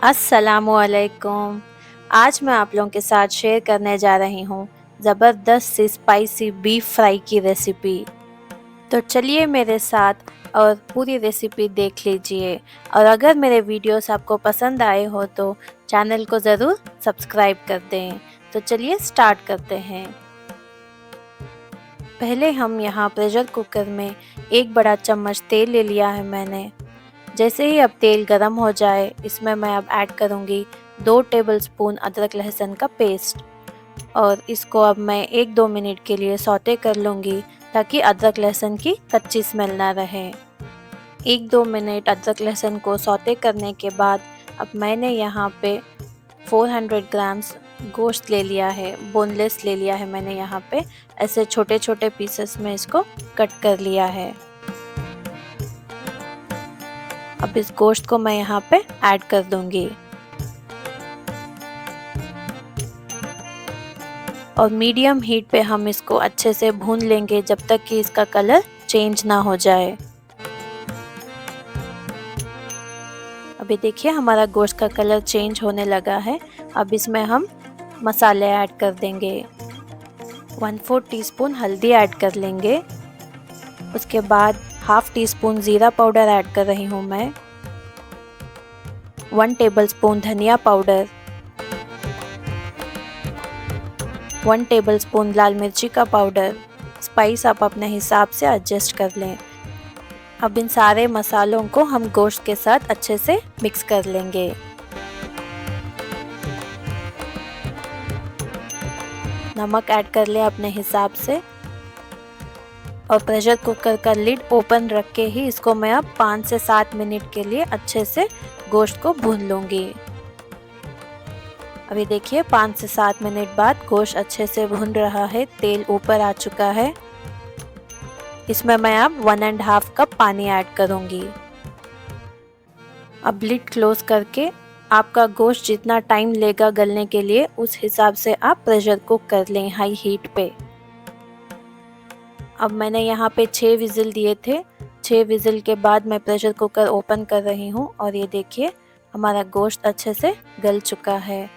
अस्सलामुअलैकुम। आज मैं आप लोगों के साथ शेयर करने जा रही हूँ ज़बरदस्त सी स्पाइसी बीफ फ्राई की रेसिपी। तो चलिए मेरे साथ और पूरी रेसिपी देख लीजिए। और अगर मेरे वीडियोस आपको पसंद आए हो तो चैनल को ज़रूर सब्सक्राइब कर दें। तो चलिए स्टार्ट करते हैं। पहले हम यहाँ प्रेशर कुकर में 1 बड़ा चम्मच तेल ले लिया है मैंने। जैसे ही अब तेल गरम हो जाए, इसमें मैं अब ऐड करूँगी 2 टेबलस्पून अदरक लहसुन का पेस्ट और इसको अब मैं 1-2 मिनट के लिए सौते कर लूँगी ताकि अदरक लहसुन की कच्ची स्मेल ना रहे। 1-2 मिनट अदरक लहसुन को सौते करने के बाद अब मैंने यहाँ पे 400 ग्राम्स गोश्त ले लिया है, बोनलेस ले लिया है मैंने यहाँ पे। ऐसे छोटे छोटे पीसेस में इसको कट कर लिया है। अब इस गोश्त को मैं यहाँ पे ऐड कर दूंगी और मीडियम हीट पे हम इसको अच्छे से भून लेंगे जब तक कि इसका कलर चेंज ना हो जाए। अभी देखिए हमारा गोश्त का कलर चेंज होने लगा है। अब इसमें हम मसाले ऐड कर देंगे। 1/4 टीस्पून हल्दी ऐड कर लेंगे। उसके बाद हाफ टी स्पून ज़ीरा पाउडर ऐड कर रही हूँ मैं। 1 टेबलस्पून धनिया पाउडर, 1 टेबलस्पून लाल मिर्ची का पाउडर। स्पाइस आप अपने हिसाब से एडजस्ट कर लें। अब इन सारे मसालों को हम गोश्त के साथ अच्छे से मिक्स कर लेंगे। नमक ऐड कर लें अपने हिसाब से और प्रेशर कुकर का लिड ओपन रख के ही इसको मैं अब 5 से 7 मिनट के लिए अच्छे से गोश्त को भून लूँगी। अभी देखिए 5 से 7 मिनट बाद गोश्त अच्छे से भून रहा है, तेल ऊपर आ चुका है। इसमें मैं अब 1.5 कप पानी ऐड करूँगी। अब लिड क्लोज करके आपका गोश्त जितना टाइम लेगा गलने के लिए उस हिसाब से आप प्रेशर कुक कर लें हाई हीट पे। अब मैंने यहाँ पे 6 विज़िल दिए थे। 6 विज़िल के बाद मैं प्रेशर कुकर ओपन कर रही हूँ और ये देखिए हमारा गोश्त अच्छे से गल चुका है।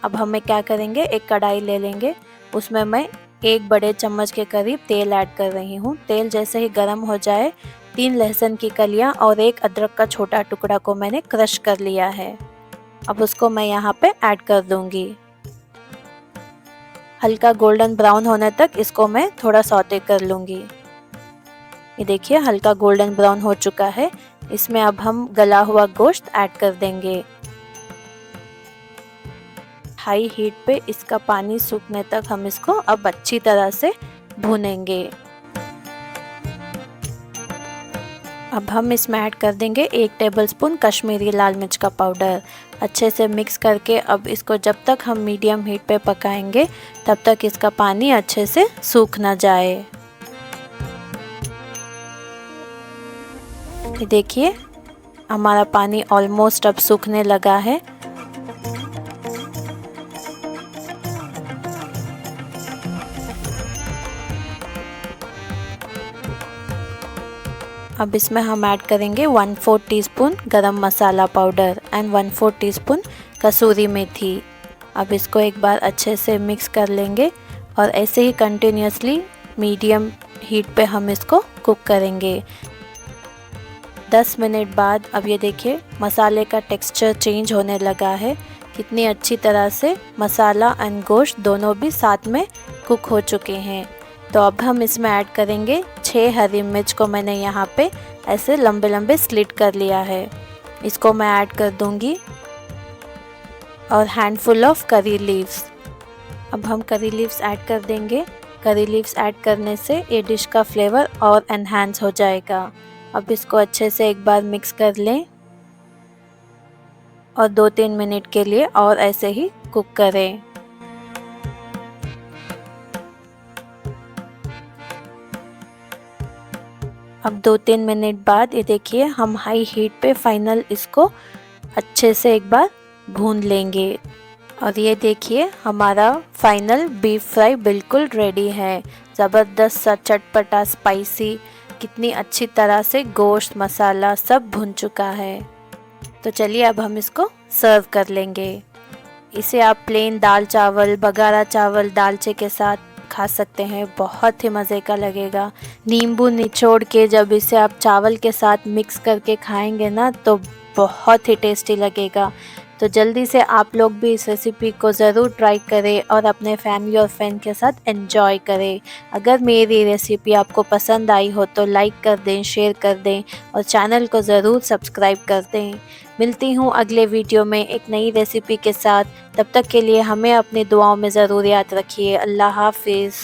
अब हमें क्या करेंगे, एक कढ़ाई ले लेंगे। उसमें मैं 1 बड़े चम्मच के करीब तेल ऐड कर रही हूँ। तेल जैसे ही गर्म हो जाए 3 लहसुन की कलियाँ और 1 अदरक का छोटा टुकड़ा को मैंने क्रश कर लिया है। अब उसको मैं यहाँ पे ऐड कर दूँगी। हल्का गोल्डन ब्राउन होने तक इसको मैं थोड़ा सौते कर लूँगी। ये देखिए हल्का गोल्डन ब्राउन हो चुका है। इसमें अब हम गला हुआ गोश्त ऐड कर देंगे। हाई हीट पे इसका पानी सूखने तक हम इसको अब अच्छी तरह से भूनेंगे। अब हम इसमें ऐड कर देंगे 1 टेबलस्पून कश्मीरी लाल मिर्च का पाउडर। अच्छे से मिक्स करके अब इसको जब तक हम मीडियम हीट पे पकाएंगे तब तक इसका पानी अच्छे से सूख ना जाए। ये देखिए हमारा पानी ऑलमोस्ट अब सूखने लगा है। अब इसमें हम ऐड करेंगे 1/4 टीस्पून गरम मसाला पाउडर एंड 1/4 टीस्पून कसूरी मेथी। अब इसको एक बार अच्छे से मिक्स कर लेंगे और ऐसे ही कंटिन्यूसली मीडियम हीट पे हम इसको कुक करेंगे। 10 मिनट बाद अब ये देखिए मसाले का टेक्सचर चेंज होने लगा है। कितनी अच्छी तरह से मसाला एंड गोश्त दोनों भी साथ में कुक हो चुके हैं। तो अब हम इसमें ऐड करेंगे 6 हरी मिर्च को मैंने यहाँ पे ऐसे लंबे लंबे स्लिट कर लिया है। इसको मैं ऐड कर दूँगी और हैंडफुल ऑफ करी लीव्स। अब हम करी लीव्स ऐड कर देंगे। करी लीव्स ऐड करने से ये डिश का फ्लेवर और एनहांस हो जाएगा। अब इसको अच्छे से एक बार मिक्स कर लें और 2-3 मिनट के लिए और ऐसे ही कुक करें। अब 2-3 मिनट बाद ये देखिए हम हाई हीट पे फाइनल इसको अच्छे से एक बार भून लेंगे और ये देखिए हमारा फाइनल बीफ फ्राई बिल्कुल रेडी है। ज़बरदस्त सा चटपटा स्पाइसी, कितनी अच्छी तरह से गोश्त मसाला सब भुन चुका है। तो चलिए अब हम इसको सर्व कर लेंगे। इसे आप प्लेन दाल चावल, बघारा चावल, दालचे के साथ खा सकते हैं, बहुत ही मज़े का लगेगा। नींबू निचोड़ के जब इसे आप चावल के साथ मिक्स करके खाएंगे ना तो बहुत ही टेस्टी लगेगा। तो जल्दी से आप लोग भी इस रेसिपी को ज़रूर ट्राई करें और अपने फैमिली और फ्रेंड के साथ एंजॉय करें। अगर मेरी रेसिपी आपको पसंद आई हो तो लाइक कर दें, शेयर कर दें और चैनल को ज़रूर सब्सक्राइब कर दें। मिलती हूँ अगले वीडियो में एक नई रेसिपी के साथ। तब तक के लिए हमें अपनी दुआओं में ज़रूर याद रखिए। अल्लाह हाफिज़।